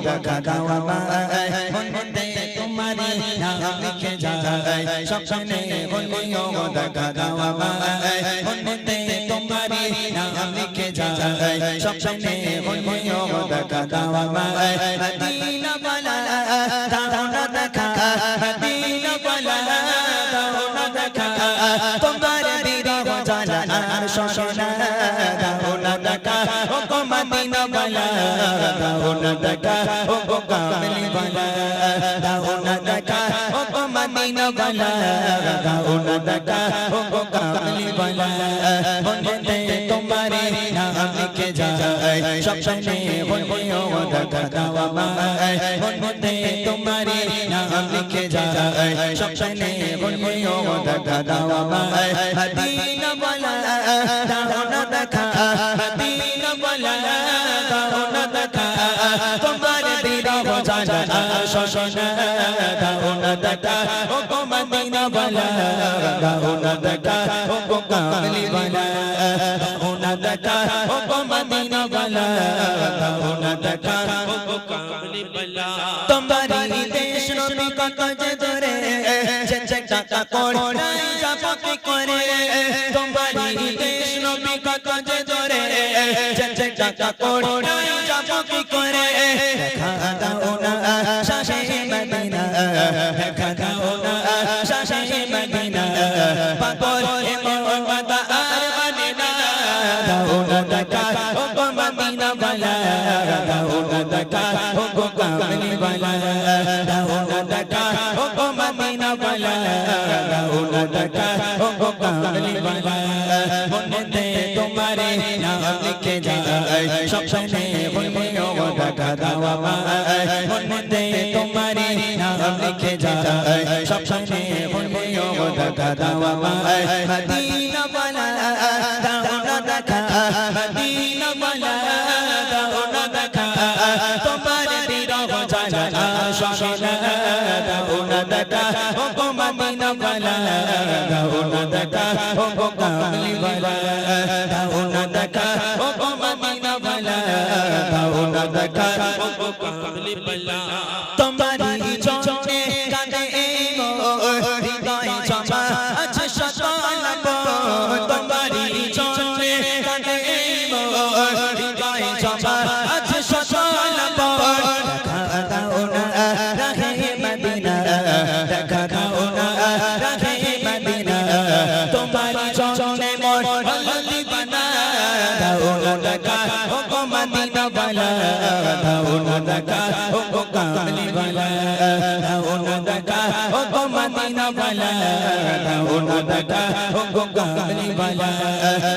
দেখা দাও আমায় মনেতে তোমারি নাম লিখে যায় স্বপ্নে হলেও দেখা দাও আমায় মনেতে তোমারি নাম লিখে যায় স্বপ্নে হলেও দেখা দাও আমায় মদিনা वाला দাও না দেখা মদিনা वाला দাও না দেখা তোমার বিরহ জ্বালা আর শোষণা দাও না দেখা ও গো মদিনা वाला দাও না দেখা ও গো কামলি वाला দাও না দেখা ও গো মদিনা वाला দাও না দেখা ও গো কামলি वाला মনেতে তোমারে নাম লিখে যায় স্বপ্নে হলেও দেখা দাও আমায় মনেতে তোমারে নাম লিখে যায় স্বপ্নে হলেও দেখা দাও আমায় মদিনা वाला দাও না দেখা মদিনা वाला দাও না দেখা তোমার বিরহ জ্বালা শোষণা দাও না দেখা ও গো মদিনা वाला দাও না দেখা ও গো কামলি वाला দাও না দেখা ও গো মদিনা वाला দাও না দেখা ও গো কামলি वाला তোমারি দেশ নবী কত যে দূরে যে টাকা কোড়াই যাব কি করে তোমারি দেশ নবী কত যে দূরে যে টাকা কোড়াই যাব কি করে দেখা দাও না শাহে মদিনা দেখা দাও না শাহে মদিনা পাগল এ মোহাম্মদ আর মদিনা দাও না দেখা ও গো মদিনা वाला দাও না দেখা ও গো কামলি वाला দাও না দেখা ও গো মদিনা वाला দাও না দেখা ও গো কামলি वाला মনেতে তোমারে নাম লিখে যায় স্বপ্নে হলেও দেখা দাও আমায় মনেতে তোমারে নাম লিখে যায় স্বপ্নে হলেও দেখা দাও আমায় মদিনা वाला দাও না দেখা মদিনা वाला দাও না দেখা তোমার বিরহ জ্বালা শোষণা দাও না দেখা ও গো মদিনা वाला দাও না দেখা ও গো কামলি वाला দাও না দেখা ও গো মদিনা वाला দাও না দেখা ও গো কামলি वाला তোমারি জনে কাঁদে গো হৃদয় জমা আছে সকল গো তোমারি জনে কাঁদে গো হৃদয় জমা আছে সকল গো দেখা দাও না রাহে মদিনা দেখা দাও না রাহে মদিনা তোমারি জনে মোর হলদি বানা দাও না দেখা ও গো মদিনা वाला দাও না দেখা ও গো কামলি वाला দাও না দেখা ও গো মদিনা वाला দাও না দেখা ও গো কামলি वाला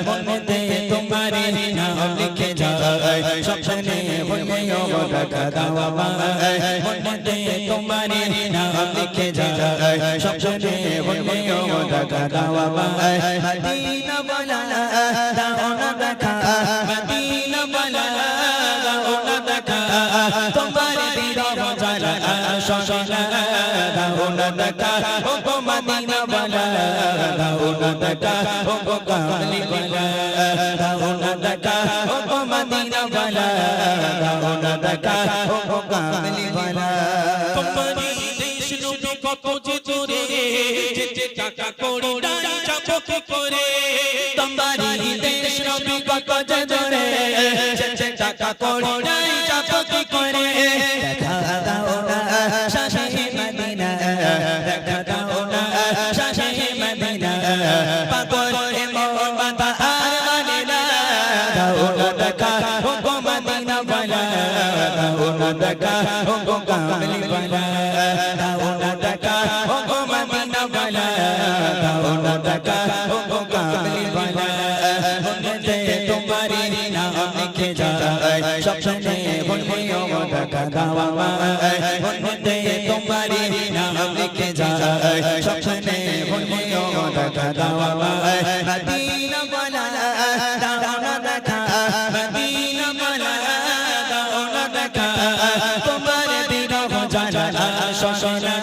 মনেতে তোমারে নাম লিখে যায় স্বপ্নে হলেও দেখা দাও আমায় মনেতে তোমারে নাম লিখে যায় স্বপ্নে হলেও দেখা দাও আমায় মদিনা वाला দাও না দেখা মদিনা वाला দাও না দেখা তোমার বিরহ জ্বালা শোষণা দাও না দেখা ও গো মদিনা वाला দাও না দেখা ও গো কামলি वाला দাও না দেখা ও গো মদিনা वाला দাও না দেখা ও গো কামলি वाला তোমারি দেশ নবী কত যে দূরে যে টাকা কোড়াই যাব কি করে তোমারি দেশ নবী কত যে দূরে যে টাকা কোড়াই যাব কি করে দেখা দাও না শাহে মদিনা দেখা দাও না শাহে মদিনা পাগল এ মোহাম্মদ আর মদিনা দাও না দেখা ও গো মদিনা वाला দাও না দেখা ও গো কামলি वाला দাও না দেখা ও গো মদিনা वाला দাও না দেখা ও গো কামলি वाला মনেতে তোমারি নাম লিখে যায় স্বপ্নে হলেও দেখা দাও আমায় মনেতে তোমারি নাম লিখে যায় স্বপ্নে হলেও দেখা দাও আমায় মদিনা वाला দাও না দেখা মদিনা वाला দাও না দেখা তোমার বিরহ জ্বালা শোষণা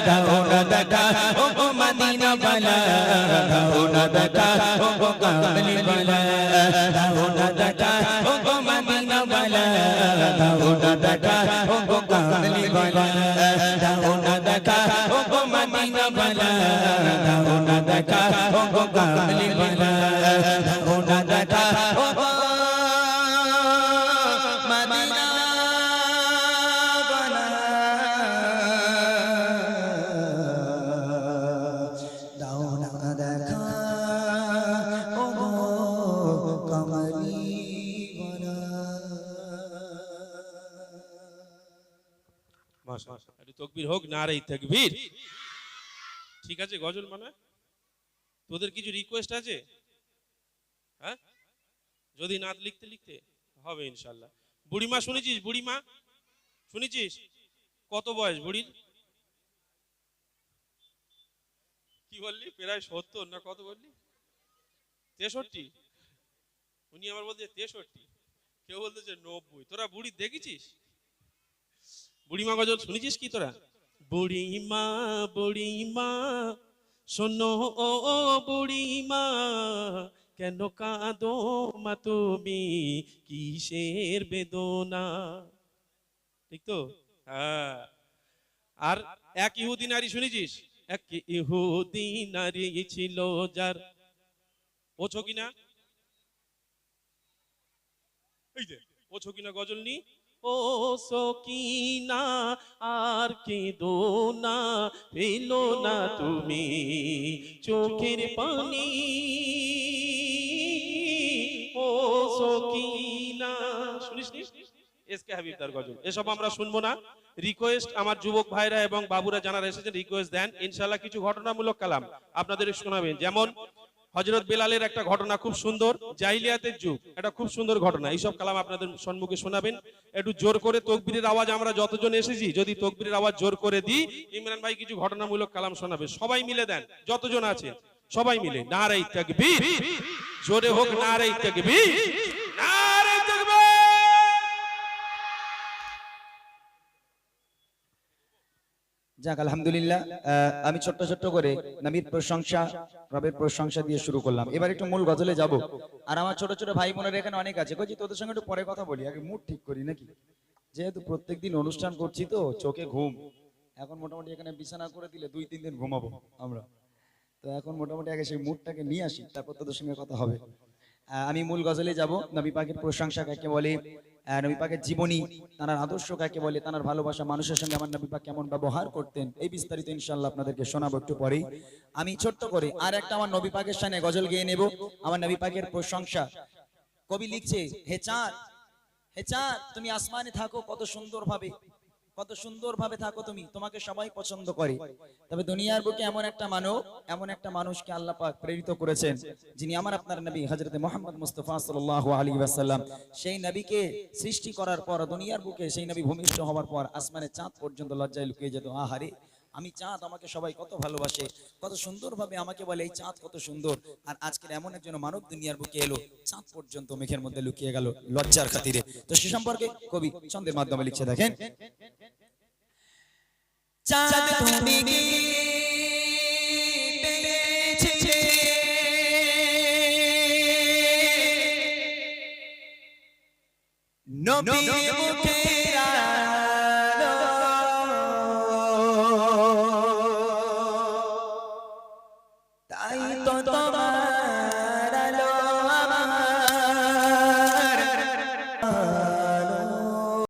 দাও না দেখা ও গো মদিনা वाला দাও না দেখা ও গো কামলি वाला দাও না দেখা ও গো মদিনা वाला দাও না দেখা ও মাশাআল্লাহ, একটু তাকবীর হোক, নারে তাকবীর। ঠিক আছে, গজল মানে তোদের কিছু রিকোয়েস্ট আছে? হ্যাঁ, যদি নাত লিখতে লিখতে হবে ইনশাআল্লাহ। বুড়িমা শুনেছিস? বুড়িমা শুনেছিস? কত বয়স বুড়ির? কি বললি? প্রায় 70 না কত বললি? 63। উনি আবার বলছে 63, কেউ বলতেছে 90। তোরা বুড়ি দেখেছিস? বুড়িমা গজল শুনেছিস কি তোরা? বুড়িমা বুড়িমা শোনো ও বুড়িমা, কেন কাঁদো মা তুমি, কিসের বেদনা? ঠিক তো? হ্যাঁ। আর এক ইহুদি নারী শুনেছিস? এক ইহুদি নারী ছিল যার, ওছো কিনা? এই যে ওছো কিনা গজল নি, ও সকিনা আর কেঁদো না, ফেলো না তুমি চোখের পানি, ও সকিনা। শুনিস নি? এসকে হাবিব তার গজল। এসব আমরা শুনবো না। রিকোয়েস্ট আমার যুবক ভাইরা এবং বাবুরা যারা এসেছেন রিকোয়েস্ট দেন, ইনশাআল্লাহ কিছু ঘটনামূলক কালাম আপনাদের শোনাবেন। যেমন হযরত বেলালের একটা ঘটনা খুব সুন্দর, জাহিলিয়াতের যুগ, এটা খুব সুন্দর ঘটনা। এইসব কালাম আপনাদের সম্মুখে শোনাবেন। একটু জোর করে তাকবীরের আওয়াজ, আমরা যতজন এসেছি যদি তাকবীরের আওয়াজ জোর করে দিই, ইমরান ভাই কিছু ঘটনামূলক কালাম শোনাবে। সবাই মিলে দেন, যতজন আছে সবাই মিলে নারে তাকবীর, জোরে হোক নারে তাকবীর, নারে তাকবীর। যাক আলহামদুলিল্লাহ, আমি ছোট্ট ছোট্ট করে নবীর প্রশংসা, রবের প্রশংসা দিয়ে শুরু করলাম। এবার একটু মূল গজলে যাব। আর আমার ছোট ছোট ভাই বোনেরা এখানে অনেক আছে, কইছি তোদের সঙ্গে একটু পরে কথা বলি, আগে মুড ঠিক করি নাকি। যেহেতু প্রত্যেকদিন অনুষ্ঠান করছি তো চোখে ঘুম, এখন মোটামুটি এখানে বিছানা করে দিলে 2-3 দিন ঘুমাবো আমরা। তো এখন মোটামুটি আগে সেই মুডটাকে নিয়ে আসি, তারপর তোদের সঙ্গে কথা হবে। আমি মূল গজলে যাব। নবী পাকের প্রশংসা কাকে বলে, নবী পাকের জীবনী, তার আদর্শ কাকে বলে, তার ভালোবাসা, মানুষের সঙ্গে আমার নবী পাক কেমন ব্যবহার করতেন, এই বিস্তারিত ইনশাআল্লাহ আপনাদেরকে শোনাবো একটু পরেই। আমি ছোট্ট করে আর একটা আমার নবী পাকের শানে গজল গেয়ে নেব, আমার নবী পাকের প্রশংসা। কবি লিখছে, হে চাঁদ, হে চাঁদ তুমি আসমানে থাকো কত সুন্দর ভাবে, কত সুন্দর ভাবে থাকো তুমি, তোমাকে সবাই পছন্দ করে। তবে দুনিয়ার বুকে এমন একটা মানব, এমন একটা মানুষকে আল্লাহ পাক প্রেরিত করেছেন, যিনি আমার আপনার নবী হযরত মুহাম্মদ মুস্তাফা সাল্লাল্লাহু আলাইহি ওয়াসাল্লাম। সেই নবীকে সৃষ্টি করার পর দুনিয়ার বুকে সেই নবী ভূমিষ্ঠ হওয়ার পর আসমানে চাঁদ পর্যন্ত লজ্জায় লুকিয়ে যেত। আহারে আমি চাঁদ, আমাকে সবাই কত ভালোবাসে, কত সুন্দর ভাবে আমাকে বলে এই চাঁদ কত সুন্দর। আর আজকের এমন একজন মানব দুনিয়ার বুকে এলো, চাঁদ পর্যন্ত মেঘের মধ্যে লুকিয়ে গেল লজ্জার খাতিরে। তো সে সম্পর্কে কবি ছন্দের মাধ্যমে লিখছে, দেখেন। চাঁদ তুমি পেয়েছিলে নবীর মুখে